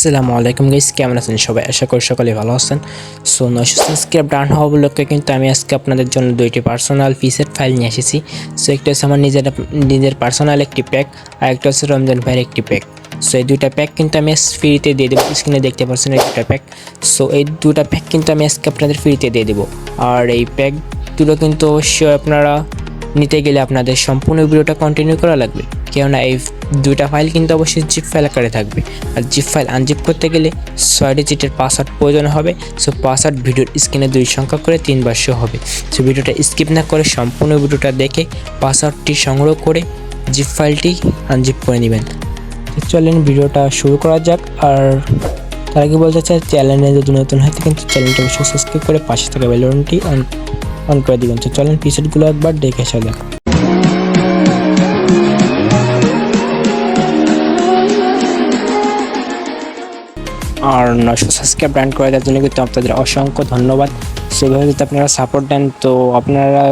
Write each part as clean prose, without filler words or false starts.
আসসালামু আলাইকুম গাইস, কেমন আছেন সবাই? আশা করি সকলে ভালো আছেন। সো 900 সাবস্ক্রাইব ডান হওয়া উপলক্ষে কিন্তু আমি আজকে আপনাদের জন্য দুইটি পার্সোনাল পিসের ফাইল নিয়ে এসেছি। সো একটা হচ্ছে আমার নিজের পার্সোনাল একটি প্যাক, আর একটা হচ্ছে রমজান ভাইয়ের একটি প্যাক। সো এই দুইটা প্যাক কিন্তু আমি ফ্রিতে দিয়ে দেবো। স্ক্রিনে দেখতে পাচ্ছেন এই দুটা প্যাক। সো এই দুটা প্যাক কিন্তু আমি আজকে আপনাদের ফ্রিতে দিয়ে দেবো। আর এই প্যাকগুলো কিন্তু অবশ্যই আপনারা নিতে গেলে আপনাদের সম্পূর্ণ ভিডিওটা কন্টিনিউ করা লাগবে, কেননা এই দুইটা ফাইল কিন্তু অবশ্যই জিপ ফাইল আকারে থাকবে। আর জিপ ফাইল আনজিপ করতে গেলে 6 ডিজিটের পাসওয়ার্ড প্রয়োজন হবে। সো পাসওয়ার্ড ভিডিওর স্ক্রিনে 2 সংখ্যা করে 3 বার শো হবে। সো ভিডিওটা স্কিপ না করে সম্পূর্ণ ভিডিওটা দেখে পাসওয়ার্ডটি সংগ্রহ করে জিপ ফাইলটি আনজিপ করে নেবেন। চলেন ভিডিওটা শুরু করা যাক। আর তার আগে বলতে চাই, চ্যানেলে যদি নতুন হয় কিন্তু চ্যানেলটা অবশ্যই সাবস্ক্রাইব করে পাশে থাকা বেল বাটনটি অন করে দিবেন। তো চলেন পিসেটগুলো একবার দেখে আসা যাক। আর 900 সাবস্ক্রাইব ব্র্যান্ড করে দেওয়ার জন্য কিন্তু আপনাদের অসংখ্য ধন্যবাদ। সেভাবে যদি আপনারা সাপোর্ট দেন তো আপনারা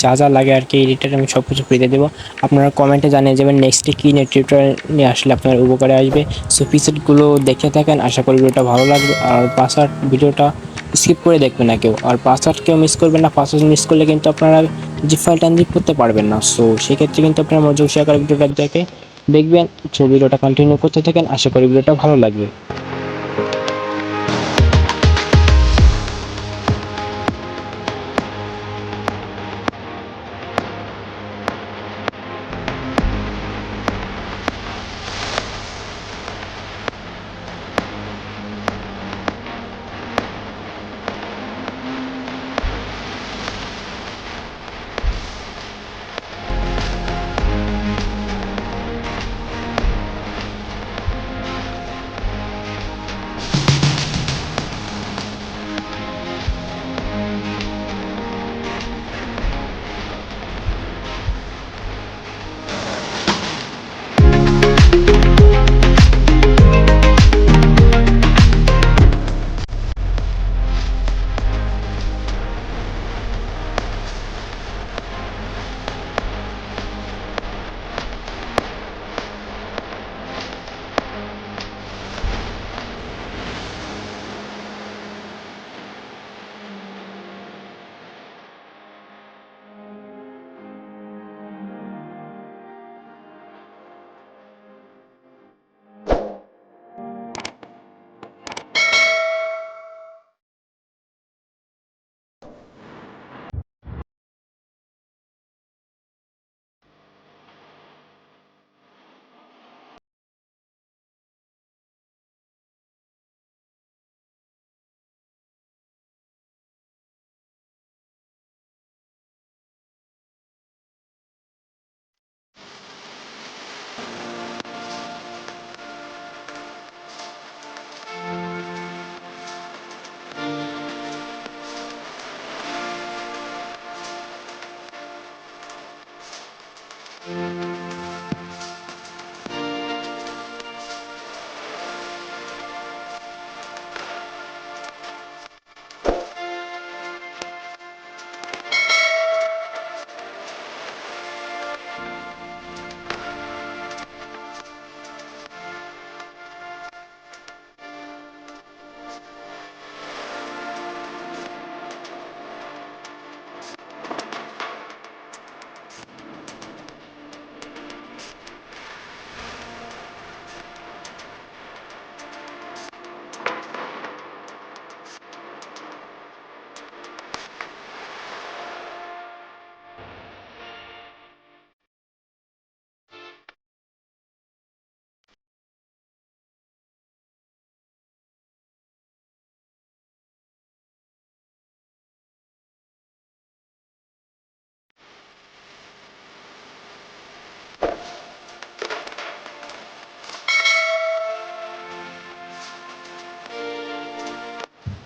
যা যা লাগে আর কি এডিটার আমি সব কিছু ফ্রিতে দেবো। আপনারা কমেন্টে জানিয়ে যাবেন নেক্সটে কী টিউটোরিয়াল নিয়ে আসলে আপনার উপকারে আসবে। সো পিসেটগুলো দেখে থাকেন, আশা করি ভিডিওটা ভালো লাগবে। আর পাসওয়ার্ড ভিডিওটা স্কিপ করে দেখবেন না কেউ, আর পাসওয়ার্ড কেউ মিস করবেন না। পাসওয়ার্ড মিস করলে কিন্তু আপনারা জিপ ফাইলটা আনজিপ করতে পারবেন না। সো সেক্ষেত্রে কিন্তু আপনারা মনোযোগ সহকারে ভিডিওটা দেখে দেখবেন। সো ভিডিওটা কন্টিনিউ করতে থাকেন, আশা করি ভিডিওটা ভালো লাগবে।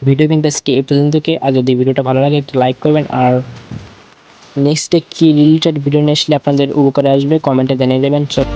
ভিডিও কিন্তু আজকে এই পর্যন্ত। আর যদি ভিডিওটা ভালো লাগে একটু লাইক করবেন। আর নেক্সটে কি রিলেটেড ভিডিও নিয়ে আসলে আপনাদের উপকারে আসবে কমেন্টে জানিয়ে দেবেন। সব